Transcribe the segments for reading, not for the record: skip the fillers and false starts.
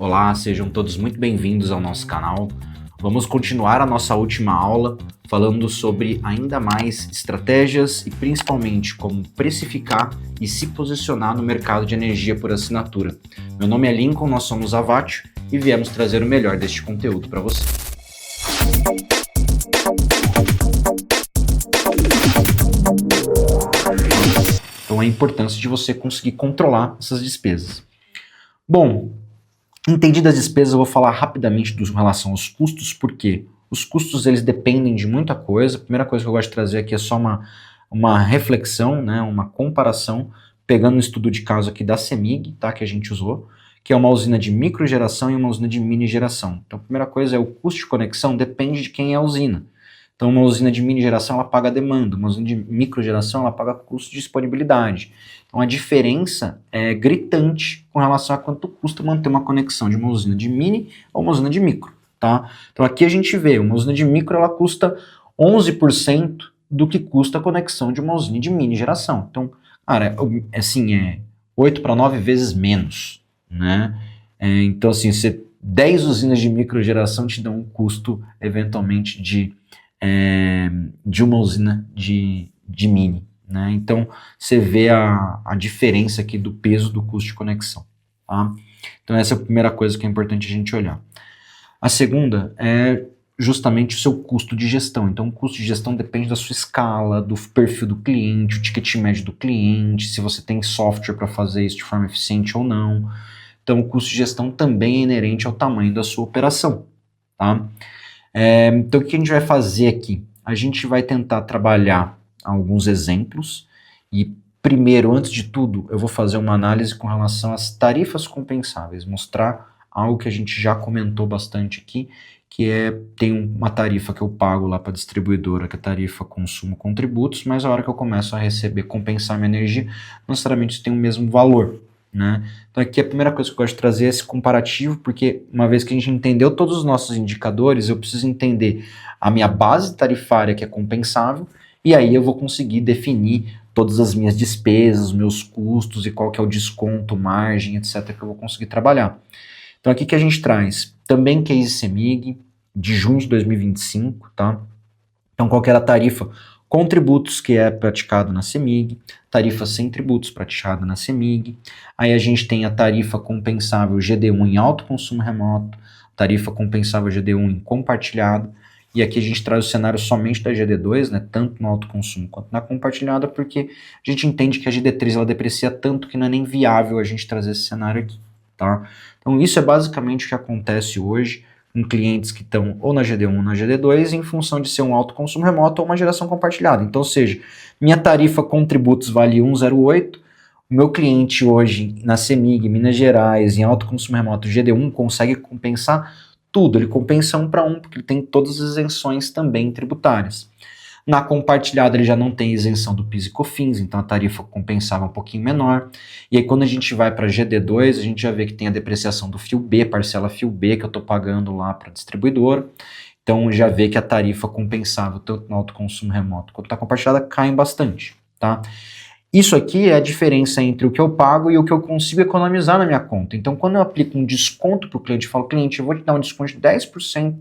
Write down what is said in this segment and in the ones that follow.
Olá, sejam todos muito bem-vindos ao nosso canal. Vamos continuar a nossa última aula falando sobre ainda mais estratégias e principalmente como precificar e se posicionar no mercado de energia por assinatura. Meu nome é Lincoln, nós somos a Vatio e viemos trazer o melhor deste conteúdo para você. Então a importância de você conseguir controlar essas despesas. Bom, entendidas as despesas, eu vou falar rapidamente com relação aos custos, porque os custos eles dependem de muita coisa. A primeira coisa que eu gosto de trazer aqui é só uma reflexão, né, uma comparação, pegando um estudo de caso aqui da CEMIG, tá, que a gente usou, que é uma usina de microgeração e uma usina de mini geração. Então a primeira coisa é o custo de conexão depende de quem é a usina. Então uma usina de mini geração ela paga a demanda, uma usina de microgeração ela paga custo de disponibilidade. Então a diferença é gritante com relação a quanto custa manter uma conexão de uma usina de mini ou uma usina de micro, tá? Então aqui a gente vê, uma usina de micro ela custa 11% do que custa a conexão de uma usina de mini geração. Então, cara, assim, é 8 para 9 vezes menos, né? Então assim, 10 usinas de microgeração te dão um custo, eventualmente, de uma usina de mini, né? Então você vê a diferença aqui do peso do custo de conexão, tá? Então essa é a primeira coisa que é importante a gente olhar. A segunda é justamente o seu custo de gestão. Então o custo de gestão depende da sua escala, do perfil do cliente, o ticket médio do cliente, se você tem software para fazer isso de forma eficiente ou não. Então o custo de gestão também é inerente ao tamanho da sua operação, tá? Então o que a gente vai fazer aqui? A gente vai tentar trabalhar alguns exemplos e primeiro, antes de tudo, eu vou fazer uma análise com relação às tarifas compensáveis, mostrar algo que a gente já comentou bastante aqui, que tem uma tarifa que eu pago lá para a distribuidora, que é a tarifa consumo com tributos, mas a hora que eu começo a receber, compensar minha energia, não necessariamente isso tem o mesmo valor, né? Então aqui a primeira coisa que eu gosto de trazer é esse comparativo, porque uma vez que a gente entendeu todos os nossos indicadores, eu preciso entender a minha base tarifária que é compensável, e aí eu vou conseguir definir todas as minhas despesas, os meus custos e qual que é o desconto, margem, etc, que eu vou conseguir trabalhar. Então aqui que a gente traz também case CEMIG de junho de 2025, tá? Então qual que era a tarifa com tributos que é praticado na CEMIG, tarifa sem tributos praticada na CEMIG, aí a gente tem a tarifa compensável GD1 em alto consumo remoto, tarifa compensável GD1 em compartilhado, e aqui a gente traz o cenário somente da GD2, né, tanto no alto consumo quanto na compartilhada, porque a gente entende que a GD3 ela deprecia tanto que não é nem viável a gente trazer esse cenário aqui, tá? Então isso é basicamente o que acontece hoje com clientes que estão ou na GD1 ou na GD2 em função de ser um alto consumo remoto ou uma geração compartilhada. Então, ou seja, minha tarifa com tributos vale 1,08, o meu cliente hoje na CEMIG, Minas Gerais, em alto consumo remoto GD1 consegue compensar tudo, ele compensa 1 para 1, porque ele tem todas as isenções também tributárias. Na compartilhada ele já não tem isenção do PIS e COFINS, então a tarifa compensava um pouquinho menor. E aí quando a gente vai para GD2, a gente já vê que tem a depreciação do fio B, parcela fio B, que eu estou pagando lá para a distribuidora. Então já vê que a tarifa compensável, tanto no alto consumo remoto quanto na compartilhada, caem bastante, tá? Isso aqui é a diferença entre o que eu pago e o que eu consigo economizar na minha conta. Então quando eu aplico um desconto para o cliente, eu falo, cliente, eu vou te dar um desconto de 10%.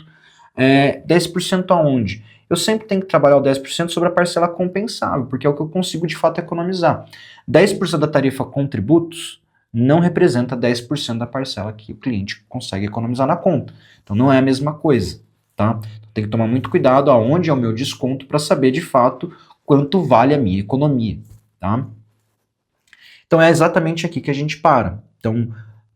10% aonde? Eu sempre tenho que trabalhar o 10% sobre a parcela compensável, porque é o que eu consigo de fato economizar. 10% da tarifa com tributos não representa 10% da parcela que o cliente consegue economizar na conta. Então não é a mesma coisa, tá? Tem que tomar muito cuidado aonde é o meu desconto para saber de fato quanto vale a minha economia, tá? Então é exatamente aqui que a gente para. Então,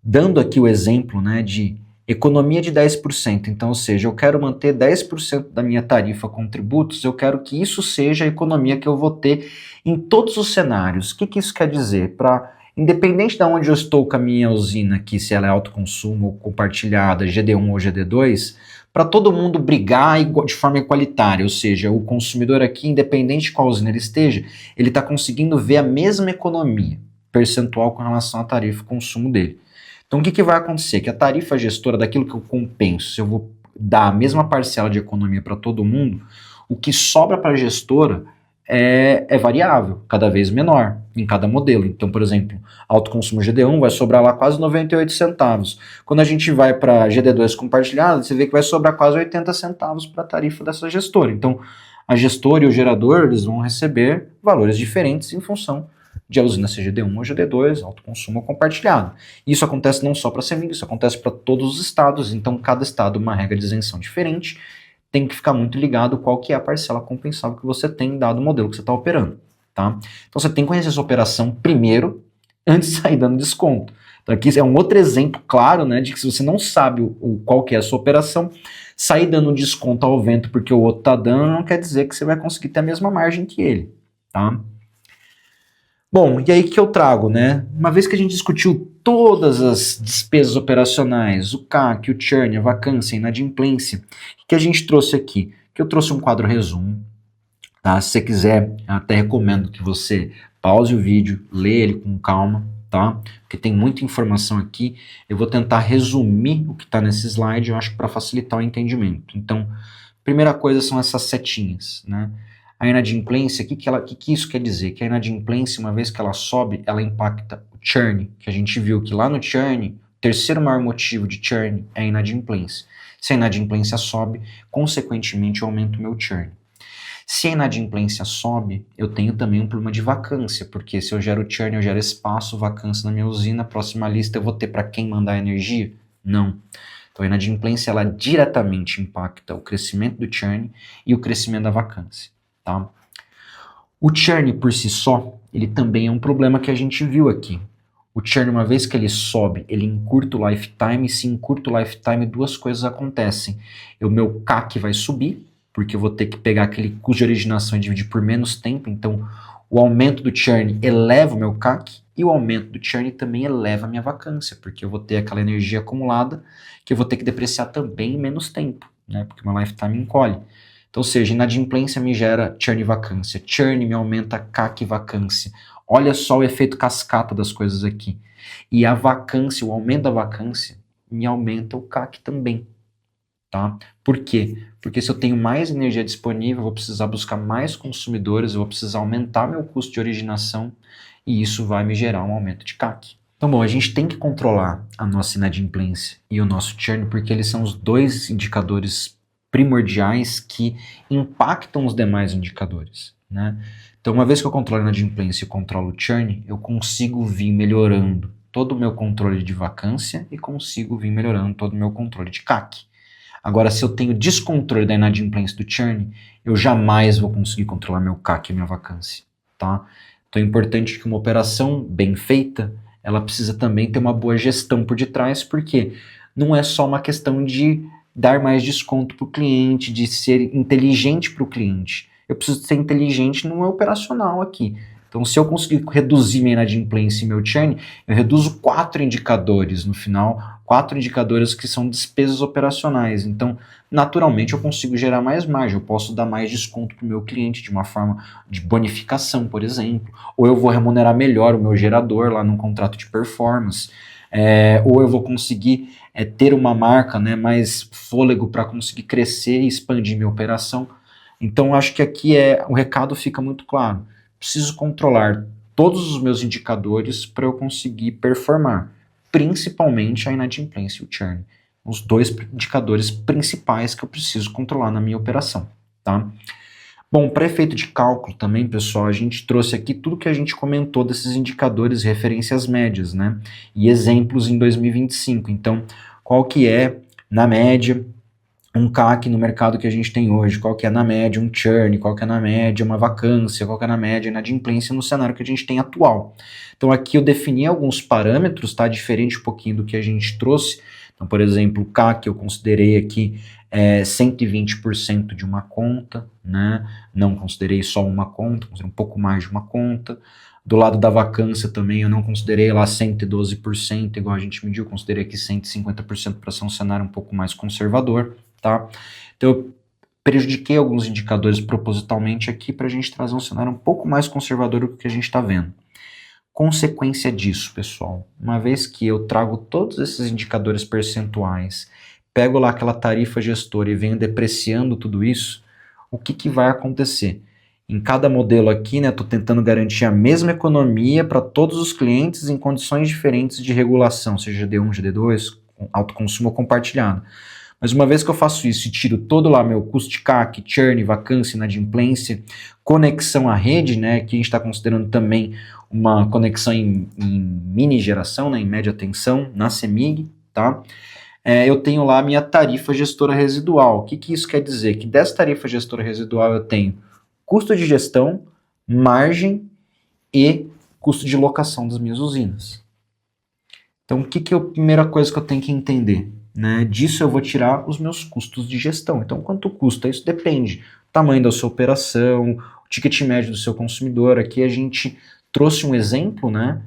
dando aqui o exemplo, né, de economia de 10%, então, ou seja, eu quero manter 10% da minha tarifa com tributos, eu quero que isso seja a economia que eu vou ter em todos os cenários. O que isso quer dizer? Independente de onde eu estou com a minha usina aqui, se ela é autoconsumo ou compartilhada, GD1 ou GD2, para todo mundo brigar de forma igualitária, ou seja, o consumidor aqui, independente de qual usina ele esteja, ele está conseguindo ver a mesma economia percentual com relação à tarifa consumo dele. Então o que vai acontecer? Que a tarifa gestora daquilo que eu compenso, se eu vou dar a mesma parcela de economia para todo mundo, o que sobra para a gestora é variável, cada vez menor em cada modelo. Então, por exemplo, alto consumo GD1 vai sobrar lá quase 98 centavos. Quando a gente vai para GD2 compartilhado, você vê que vai sobrar quase 80 centavos para a tarifa dessa gestora. Então, a gestora e o gerador eles vão receber valores diferentes em função de a usina ser GD1 ou GD2, alto consumo ou compartilhado. Isso acontece não só para a CEMIG, isso acontece para todos os estados, então cada estado uma regra de isenção diferente, tem que ficar muito ligado qual que é a parcela compensável que você tem dado o modelo que você está operando, tá? Então você tem que conhecer essa operação primeiro, antes de sair dando desconto. Então aqui é um outro exemplo claro, né, de que se você não sabe qual que é a sua operação, sair dando desconto ao vento porque o outro está dando não quer dizer que você vai conseguir ter a mesma margem que ele, tá? Bom, e aí que eu trago, né? Uma vez que a gente discutiu todas as despesas operacionais, o CAC, o churn, a vacância, a inadimplência, o que a gente trouxe aqui? Que eu trouxe um quadro resumo, tá? Se você quiser, até recomendo que você pause o vídeo, lê ele com calma, tá? Porque tem muita informação aqui. Eu vou tentar resumir o que está nesse slide, eu acho, para facilitar o entendimento. Então, primeira coisa são essas setinhas, né? A inadimplência, o que isso quer dizer? Que a inadimplência, uma vez que ela sobe, ela impacta o churn, que a gente viu que lá no churn, o terceiro maior motivo de churn é a inadimplência. Se a inadimplência sobe, consequentemente eu aumento o meu churn. Se a inadimplência sobe, eu tenho também um problema de vacância, porque se eu gero churn, eu gero espaço, vacância na minha usina, próxima lista eu vou ter para quem mandar energia? Não. Então a inadimplência, ela diretamente impacta o crescimento do churn e o crescimento da vacância. Tá? O churn por si só, ele também é um problema que a gente viu aqui. O churn, uma vez que ele sobe, ele encurta o lifetime, e se encurta o lifetime, duas coisas acontecem. O meu CAC vai subir, porque eu vou ter que pegar aquele custo de originação e dividir por menos tempo, então o aumento do churn eleva o meu CAC, e o aumento do churn também eleva a minha vacância, porque eu vou ter aquela energia acumulada que eu vou ter que depreciar também em menos tempo, né, porque o meu lifetime encolhe. Então, ou seja, inadimplência me gera churn e vacância. Churn me aumenta CAC e vacância. Olha só o efeito cascata das coisas aqui. E a vacância, o aumento da vacância, me aumenta o CAC também. Tá? Por quê? Porque se eu tenho mais energia disponível, eu vou precisar buscar mais consumidores, eu vou precisar aumentar meu custo de originação e isso vai me gerar um aumento de CAC. Então, bom, a gente tem que controlar a nossa inadimplência e o nosso churn porque eles são os dois indicadores primordiais que impactam os demais indicadores, né? Então, uma vez que eu controlo a inadimplência e controlo o churn, eu consigo vir melhorando todo o meu controle de vacância e consigo vir melhorando todo o meu controle de CAC. Agora, se eu tenho descontrole da inadimplência do churn, eu jamais vou conseguir controlar meu CAC e minha vacância, tá? Então é importante que uma operação bem feita, ela precisa também ter uma boa gestão por detrás, porque não é só uma questão de dar mais desconto para o cliente, de ser inteligente para o cliente. Eu preciso ser inteligente no meu operacional aqui. Então, se eu conseguir reduzir minha inadimplência e meu churn, eu reduzo 4 indicadores no final, 4 indicadores que são despesas operacionais. Então, naturalmente, eu consigo gerar mais margem, eu posso dar mais desconto para o meu cliente de uma forma de bonificação, por exemplo, ou eu vou remunerar melhor o meu gerador lá num contrato de performance, ou eu vou conseguir ter uma marca, né, mais fôlego para conseguir crescer e expandir minha operação. Então, acho que aqui o recado fica muito claro. Preciso controlar todos os meus indicadores para eu conseguir performar, principalmente a inadimplência e o churn. Os dois indicadores principais que eu preciso controlar na minha operação, tá? Bom, para efeito de cálculo também, pessoal, a gente trouxe aqui tudo que a gente comentou desses indicadores, referências médias, né? E exemplos em 2025. Então, qual que é, na média, um CAC no mercado que a gente tem hoje, qual que é na média um churn, qual que é na média uma vacância, qual que é na média a inadimplência no cenário que a gente tem atual. Então aqui eu defini alguns parâmetros, tá, diferente um pouquinho do que a gente trouxe. Então, por exemplo, o CAC eu considerei aqui 120% de uma conta, né, não considerei só uma conta, considerei um pouco mais de uma conta. Do lado da vacância também eu não considerei lá 112%, igual a gente mediu, considerei aqui 150% para ser um cenário um pouco mais conservador. Tá? Então eu prejudiquei alguns indicadores propositalmente aqui para a gente trazer um cenário um pouco mais conservador do que a gente está vendo. Consequência disso, pessoal, uma vez que eu trago todos esses indicadores percentuais, pego lá aquela tarifa gestora e venho depreciando tudo isso, o que vai acontecer? Em cada modelo aqui, né, estou tentando garantir a mesma economia para todos os clientes em condições diferentes de regulação, seja GD1, GD2, autoconsumo ou compartilhado. Mas uma vez que eu faço isso e tiro todo lá meu custo de CAC, churn, vacância, inadimplência, conexão à rede, né, que a gente está considerando também uma conexão em mini geração, né, em média tensão, na CEMIG, tá? Eu tenho lá a minha tarifa gestora residual. O que isso quer dizer? Que dessa tarifa gestora residual eu tenho custo de gestão, margem e custo de locação das minhas usinas. Então, o que é a primeira coisa que eu tenho que entender? Né? Disso eu vou tirar os meus custos de gestão. Então, quanto custa? Isso depende do tamanho da sua operação, o ticket médio do seu consumidor. Aqui a gente trouxe um exemplo, né,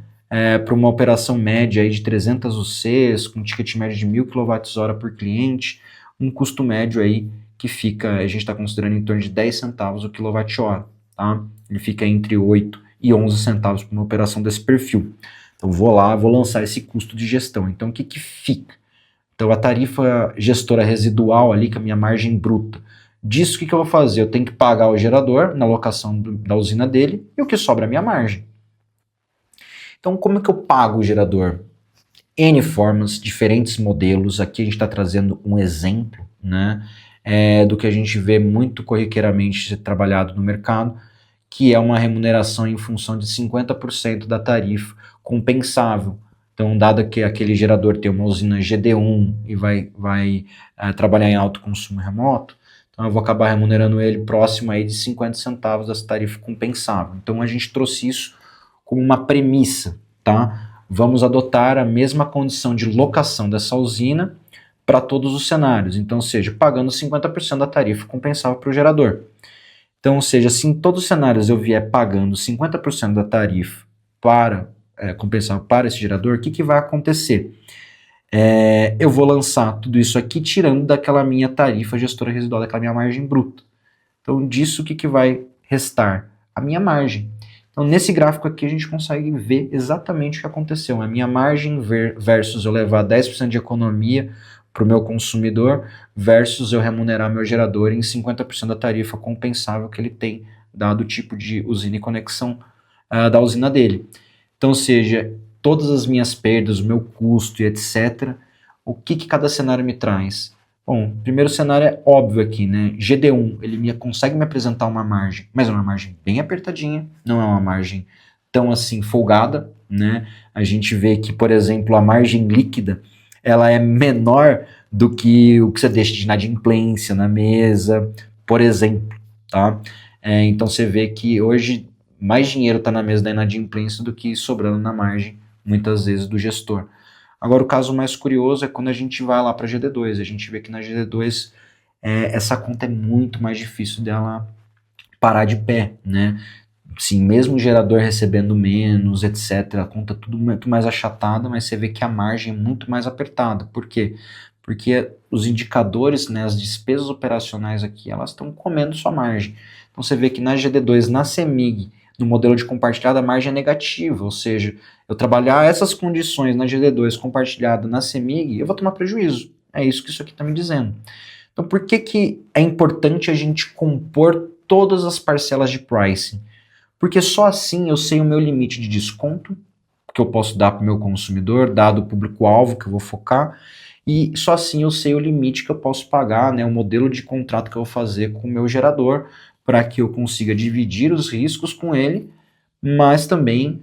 para uma operação média aí de 300 UCs, com ticket médio de 1.000 kWh por cliente, um custo médio aí que fica, a gente está considerando em torno de 10 centavos o quilowatt-hora, tá? Ele fica entre 8 e 11 centavos para uma operação desse perfil. Então vou lá, vou lançar esse custo de gestão. Então o que fica? Então a tarifa gestora residual ali, que é a minha margem bruta. Disso o que eu vou fazer? Eu tenho que pagar o gerador na locação da usina dele e o que sobra é a minha margem. Então como é que eu pago o gerador? N formas, diferentes modelos. Aqui a gente está trazendo um exemplo, né, do que a gente vê muito corriqueiramente ser trabalhado no mercado, que é uma remuneração em função de 50% da tarifa compensável. Então, dado que aquele gerador tem uma usina GD1 e vai trabalhar em alto consumo remoto, então eu vou acabar remunerando ele próximo aí de 50 centavos dessa tarifa compensável. Então a gente trouxe isso como uma premissa, tá? Vamos adotar a mesma condição de locação dessa usina para todos os cenários. Então, ou seja, pagando 50% da tarifa compensável para o gerador. Então, ou seja, se em todos os cenários eu vier pagando 50% da tarifa para compensável para esse gerador, o que vai acontecer? Eu vou lançar tudo isso aqui tirando daquela minha tarifa gestora residual, daquela minha margem bruta. Então, disso o que vai restar? A minha margem. Então, nesse gráfico aqui a gente consegue ver exatamente o que aconteceu. A minha margem versus eu levar 10% de economia para o meu consumidor versus eu remunerar meu gerador em 50% da tarifa compensável que ele tem, dado o tipo de usina e conexão da usina dele. Então, ou seja, todas as minhas perdas, o meu custo e etc., o que cada cenário me traz? Bom, o primeiro cenário é óbvio aqui, né? GD1, ele consegue me apresentar uma margem, mas é uma margem bem apertadinha, não é uma margem tão assim folgada, né? A gente vê que, por exemplo, a margem líquida, ela é menor do que o que você deixa de inadimplência na mesa, por exemplo, tá? Então você vê que hoje mais dinheiro está na mesa da inadimplência do que sobrando na margem, muitas vezes, do gestor. Agora, o caso mais curioso é quando a gente vai lá para a GD2. A gente vê que na GD2 essa conta é muito mais difícil dela parar de pé, né? Sim, mesmo o gerador recebendo menos, etc., a conta é tudo muito mais achatada, mas você vê que a margem é muito mais apertada. Por quê? Porque os indicadores, né, as despesas operacionais aqui, elas estão comendo sua margem. Então você vê que na GD2, na CEMIG, no modelo de compartilhado, a margem é negativa, ou seja, eu trabalhar essas condições na GD2 compartilhada na CEMIG, eu vou tomar prejuízo. É isso que isso aqui está me dizendo. Então por que é importante a gente compor todas as parcelas de pricing? Porque só assim eu sei o meu limite de desconto que eu posso dar para o meu consumidor, dado o público-alvo que eu vou focar, e só assim eu sei o limite que eu posso pagar, né, o modelo de contrato que eu vou fazer com o meu gerador, para que eu consiga dividir os riscos com ele, mas também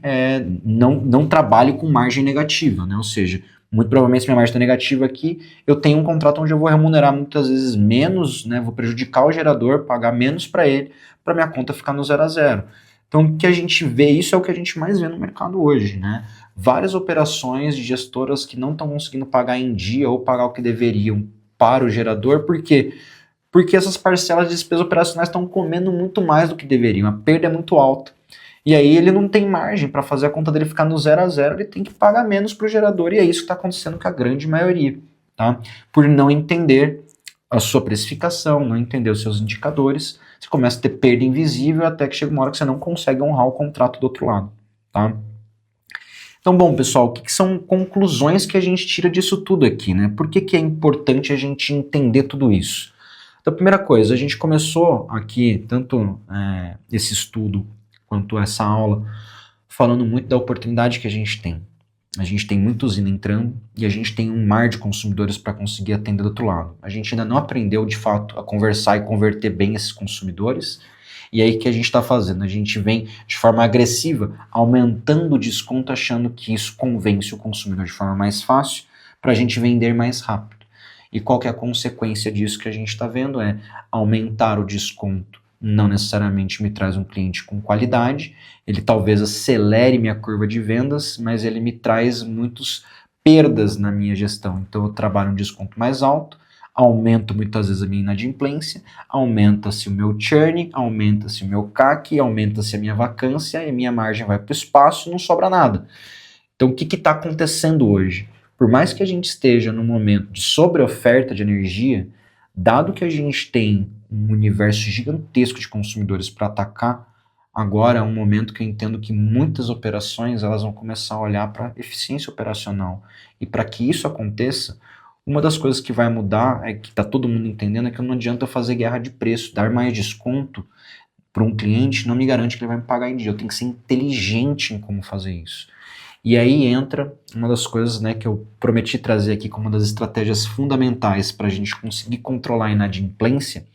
não trabalhe com margem negativa, né? Ou seja, muito provavelmente se minha margem está negativa aqui, eu tenho um contrato onde eu vou remunerar muitas vezes menos, né? Vou prejudicar o gerador, pagar menos para ele, para minha conta ficar no 0 a 0. Então o que a gente vê, isso é o que a gente mais vê no mercado hoje, né? Várias operações de gestoras que não estão conseguindo pagar em dia ou pagar o que deveriam para o gerador, por quê? Porque essas parcelas de despesas operacionais estão comendo muito mais do que deveriam, a perda é muito alta. E aí ele não tem margem para fazer a conta dele ficar no 0 a 0, ele tem que pagar menos para o gerador, e é isso que está acontecendo com a grande maioria, tá? Por não entender a sua precificação, não entender os seus indicadores, você começa a ter perda invisível até que chega uma hora que você não consegue honrar o contrato do outro lado, tá? Então, bom, pessoal, o que são conclusões que a gente tira disso tudo aqui, né? Por que é importante a gente entender tudo isso? Então, a primeira coisa, a gente começou aqui, tanto esse estudo quanto essa aula, falando muito da oportunidade que a gente tem. A gente tem muita usina entrando e a gente tem um mar de consumidores para conseguir atender do outro lado. A gente ainda não aprendeu, de fato, a conversar e converter bem esses consumidores. E aí o que a gente está fazendo? A gente vem de forma agressiva, aumentando o desconto, achando que isso convence o consumidor de forma mais fácil para a gente vender mais rápido. E qual que é a consequência disso que a gente está vendo? É aumentar o desconto. Não necessariamente me traz um cliente com qualidade, ele talvez acelere minha curva de vendas, mas ele me traz muitas perdas na minha gestão. Então eu trabalho um desconto mais alto, aumento muitas vezes a minha inadimplência, aumenta-se o meu churn, aumenta-se o meu CAC, aumenta-se a minha vacância e a minha margem vai para o espaço e não sobra nada. Então o que está acontecendo hoje? Por mais que a gente esteja num momento de sobreoferta de energia, dado que a gente tem um universo gigantesco de consumidores para atacar, agora é um momento que eu entendo que muitas operações elas vão começar a olhar para eficiência operacional. E para que isso aconteça, uma das coisas que vai mudar, é que está todo mundo entendendo, é que não adianta eu fazer guerra de preço, dar mais desconto para um cliente não me garante que ele vai me pagar em dia. Eu tenho que ser inteligente em como fazer isso. E aí entra uma das coisas, né, que eu prometi trazer aqui como uma das estratégias fundamentais para a gente conseguir controlar a inadimplência,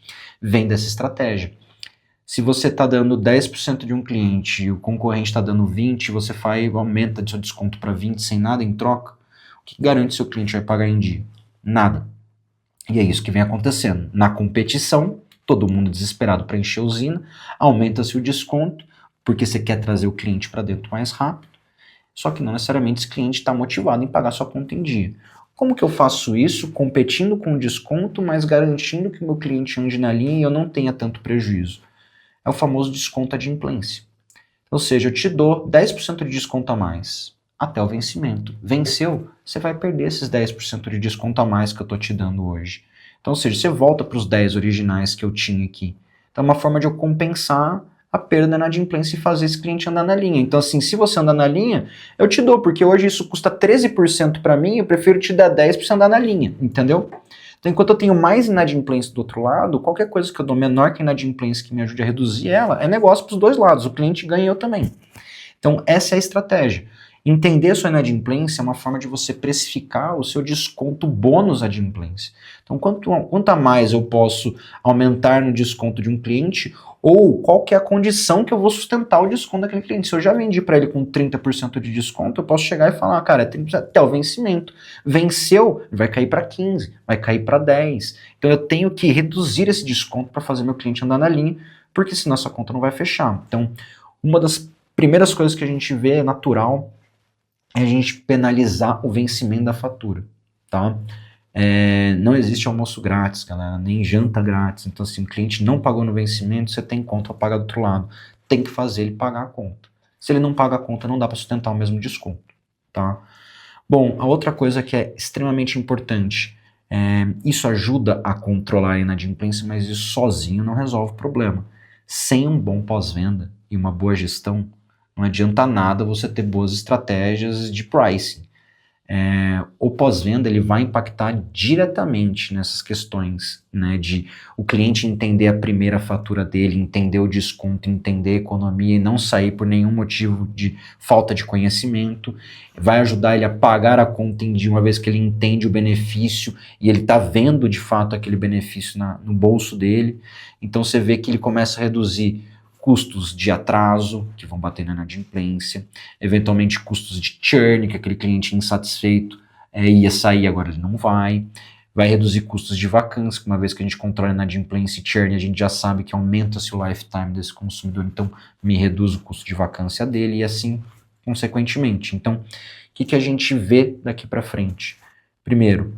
vem dessa estratégia. Se você está dando 10% de um cliente e o concorrente está dando 20%, você aumenta seu desconto para 20% sem nada em troca, o que garante que seu cliente vai pagar em dia? Nada. E é isso que vem acontecendo. Na competição, todo mundo desesperado para encher a usina, aumenta-se o desconto, porque você quer trazer o cliente para dentro mais rápido, só que não necessariamente esse cliente está motivado em pagar sua conta em dia. Como que eu faço isso? Competindo com desconto, mas garantindo que o meu cliente ande na linha e eu não tenha tanto prejuízo. É o famoso desconto adimplência. Ou seja, eu te dou 10% de desconto a mais até o vencimento. Venceu, você vai perder esses 10% de desconto a mais que eu estou te dando hoje. Então, ou seja, você volta para os 10 originais que eu tinha aqui. Então, é uma forma de eu compensar a perda na adimplência e fazer esse cliente andar na linha. Então, assim, se você andar na linha, eu te dou, porque hoje isso custa 13% para mim, eu prefiro te dar 10% para você andar na linha, entendeu? Então, enquanto eu tenho mais inadimplência do outro lado, qualquer coisa que eu dou menor que a inadimplência que me ajude a reduzir ela, é negócio para os dois lados, o cliente ganha e eu também. Então, essa é a estratégia. Entender sua inadimplência é uma forma de você precificar o seu desconto bônus adimplência. Então, quanto a mais eu posso aumentar no desconto de um cliente, ou qual que é a condição que eu vou sustentar o desconto daquele cliente. Se eu já vendi para ele com 30% de desconto, eu posso chegar e falar, cara, é 30% até o vencimento. Venceu, vai cair para 15%, vai cair para 10%. Então, eu tenho que reduzir esse desconto para fazer meu cliente andar na linha, porque senão essa conta não vai fechar. Então, uma das primeiras coisas que a gente vê é natural é a gente penalizar o vencimento da fatura, tá? Não existe almoço grátis, galera, nem janta grátis. Então, assim, o cliente não pagou no vencimento, você tem conta para pagar do outro lado. Tem que fazer ele pagar a conta. Se ele não paga a conta, não dá para sustentar o mesmo desconto, tá? Bom, a outra coisa que é extremamente importante, isso ajuda a controlar a inadimplência, mas isso sozinho não resolve o problema. Sem um bom pós-venda e uma boa gestão, não adianta nada você ter boas estratégias de pricing. O pós-venda ele vai impactar diretamente nessas questões, né, de o cliente entender a primeira fatura dele, entender o desconto, entender a economia e não sair por nenhum motivo de falta de conhecimento. Vai ajudar ele a pagar a conta em dia, uma vez que ele entende o benefício e ele está vendo de fato aquele benefício no bolso dele. Então você vê que ele começa a reduzir custos de atraso, que vão bater na inadimplência, eventualmente custos de churn, que aquele cliente insatisfeito ia sair, agora ele não vai reduzir custos de vacância, uma vez que a gente controla a inadimplência e churn, a gente já sabe que aumenta-se o lifetime desse consumidor, então me reduz o custo de vacância dele e assim consequentemente. Então, o que a gente vê daqui para frente? Primeiro,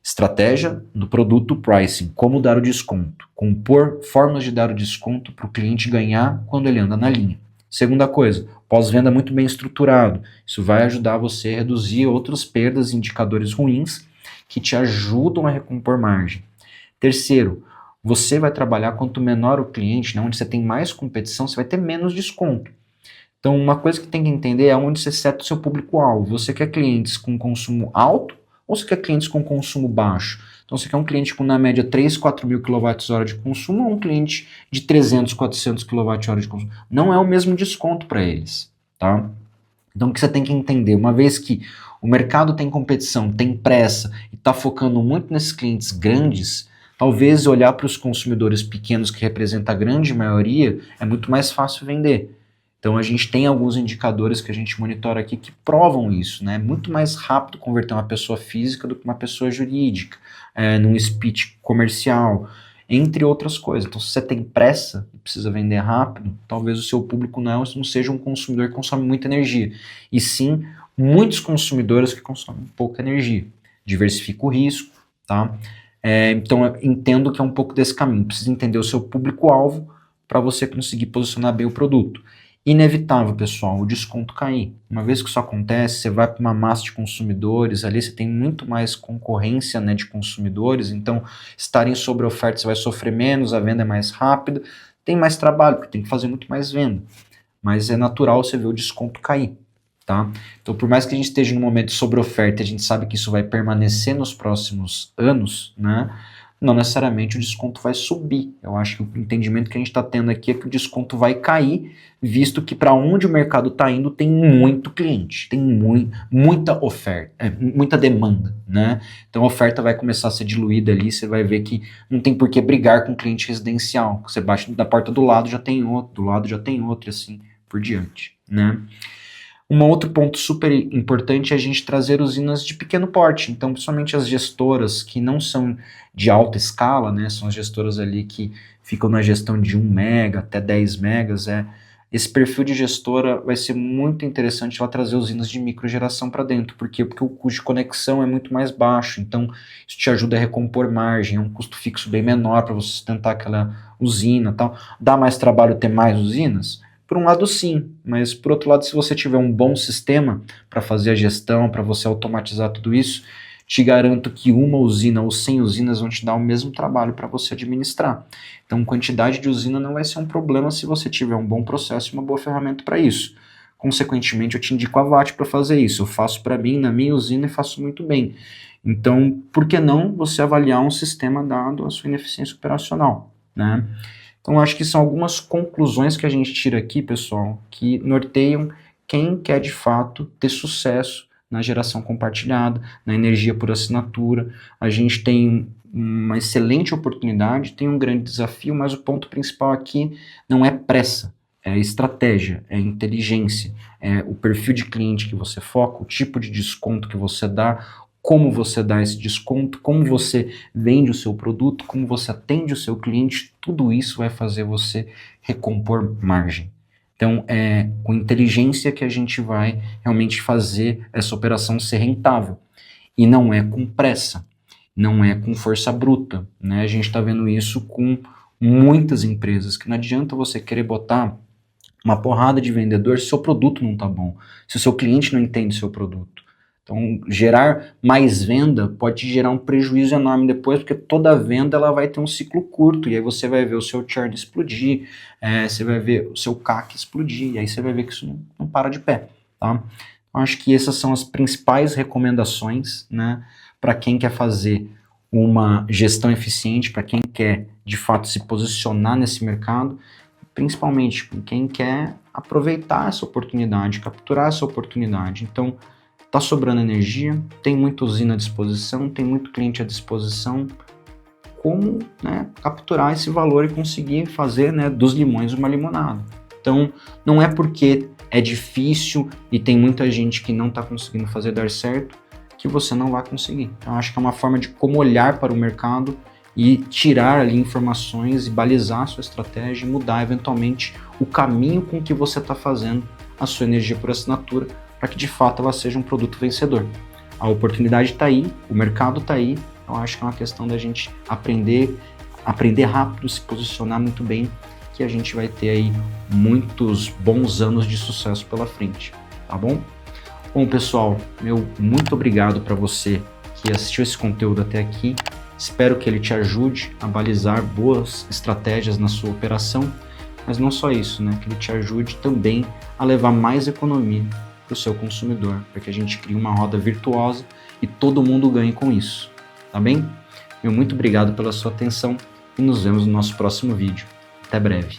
estratégia do produto, pricing, como dar o desconto, compor formas de dar o desconto para o cliente ganhar quando ele anda na linha. Segunda coisa, pós-venda muito bem estruturado, isso vai ajudar você a reduzir outras perdas e indicadores ruins que te ajudam a recompor margem. Terceiro, você vai trabalhar quanto menor o cliente, né, onde você tem mais competição, você vai ter menos desconto. Então uma coisa que tem que entender é onde você seta o seu público-alvo. Você quer clientes com consumo alto ou você quer clientes com consumo baixo? Então você quer um cliente com na média 3, 4 mil kWh de consumo ou um cliente de 300, 400 kWh de consumo? Não é o mesmo desconto para eles, tá? Então o que você tem que entender, uma vez que o mercado tem competição, tem pressa e está focando muito nesses clientes grandes, talvez olhar para os consumidores pequenos, que representam a grande maioria, é muito mais fácil vender. Então a gente tem alguns indicadores que a gente monitora aqui que provam isso, né? É muito mais rápido converter uma pessoa física do que uma pessoa jurídica, num speech comercial, entre outras coisas. Então se você tem pressa e precisa vender rápido, talvez o seu público não seja um consumidor que consome muita energia, e sim muitos consumidores que consomem pouca energia. Diversifica o risco, tá? Então eu entendo que é um pouco desse caminho. Precisa entender o seu público-alvo para você conseguir posicionar bem o produto. Inevitável, pessoal, o desconto cair. Uma vez que isso acontece, você vai para uma massa de consumidores, ali você tem muito mais concorrência, né, de consumidores, então estarem sobre oferta você vai sofrer menos, a venda é mais rápida, tem mais trabalho, porque tem que fazer muito mais venda. Mas é natural você ver o desconto cair, tá? Então, por mais que a gente esteja num momento de sobre oferta, a gente sabe que isso vai permanecer nos próximos anos, né? Não necessariamente o desconto vai subir. Eu acho que o entendimento que a gente está tendo aqui é que o desconto vai cair, visto que para onde o mercado está indo tem muito cliente, tem muita oferta, muita demanda, né? Então a oferta vai começar a ser diluída ali, você vai ver que não tem por que brigar com cliente residencial. Você bate da porta do lado, já tem outro, do lado já tem outro, e assim por diante, né? Um outro ponto super importante é a gente trazer usinas de pequeno porte, então principalmente as gestoras que não são de alta escala, né, são as gestoras ali que ficam na gestão de 1 mega até 10 megas, esse perfil de gestora vai ser muito interessante ela trazer usinas de microgeração para dentro, por quê? Porque o custo de conexão é muito mais baixo, então isso te ajuda a recompor margem, é um custo fixo bem menor para você sustentar aquela usina e tal. Dá mais trabalho ter mais usinas? Por um lado sim, mas por outro lado, se você tiver um bom sistema para fazer a gestão, para você automatizar tudo isso, te garanto que uma usina ou 100 usinas vão te dar o mesmo trabalho para você administrar. Então quantidade de usina não vai ser um problema se você tiver um bom processo e uma boa ferramenta para isso. Consequentemente, eu te indico a VAT para fazer isso. Eu faço para mim, na minha usina, e faço muito bem. Então, por que não você avaliar um sistema dado a sua ineficiência operacional, né? Então, acho que são algumas conclusões que a gente tira aqui, pessoal, que norteiam quem quer de fato ter sucesso na geração compartilhada, na energia por assinatura. A gente tem uma excelente oportunidade, tem um grande desafio, mas o ponto principal aqui não é pressa, é estratégia, é inteligência, é o perfil de cliente que você foca, o tipo de desconto que você dá, como você dá esse desconto, como você vende o seu produto, como você atende o seu cliente, tudo isso vai fazer você recompor margem. Então, é com inteligência que a gente vai realmente fazer essa operação ser rentável. E não é com pressa, não é com força bruta, né? A gente está vendo isso com muitas empresas, que não adianta você querer botar uma porrada de vendedor se o seu produto não está bom, se o seu cliente não entende o seu produto. Então, gerar mais venda pode gerar um prejuízo enorme depois, porque toda venda ela vai ter um ciclo curto, e aí você vai ver o seu churn explodir, você vai ver o seu CAC explodir, e aí você vai ver que isso não para de pé, tá? Então, acho que essas são as principais recomendações, né, para quem quer fazer uma gestão eficiente, para quem quer, de fato, se posicionar nesse mercado, principalmente quem quer aproveitar essa oportunidade, capturar essa oportunidade. Então, está sobrando energia, tem muita usina à disposição, tem muito cliente à disposição. Como, né, capturar esse valor e conseguir fazer, né, dos limões uma limonada. Então, não é porque é difícil e tem muita gente que não está conseguindo fazer dar certo que você não vai conseguir. Então, acho que é uma forma de como olhar para o mercado e tirar ali informações e balizar a sua estratégia e mudar eventualmente o caminho com que você está fazendo a sua energia por assinatura, para que de fato ela seja um produto vencedor. A oportunidade está aí, o mercado está aí, eu acho que é uma questão da gente aprender rápido, se posicionar muito bem, que a gente vai ter aí muitos bons anos de sucesso pela frente, tá bom? Bom, pessoal, meu muito obrigado para você que assistiu esse conteúdo até aqui, espero que ele te ajude a balizar boas estratégias na sua operação, mas não só isso, né? Que ele te ajude também a levar mais economia para o seu consumidor, para que a gente crie uma roda virtuosa e todo mundo ganhe com isso, tá bem? Meu muito obrigado pela sua atenção e nos vemos no nosso próximo vídeo. Até breve.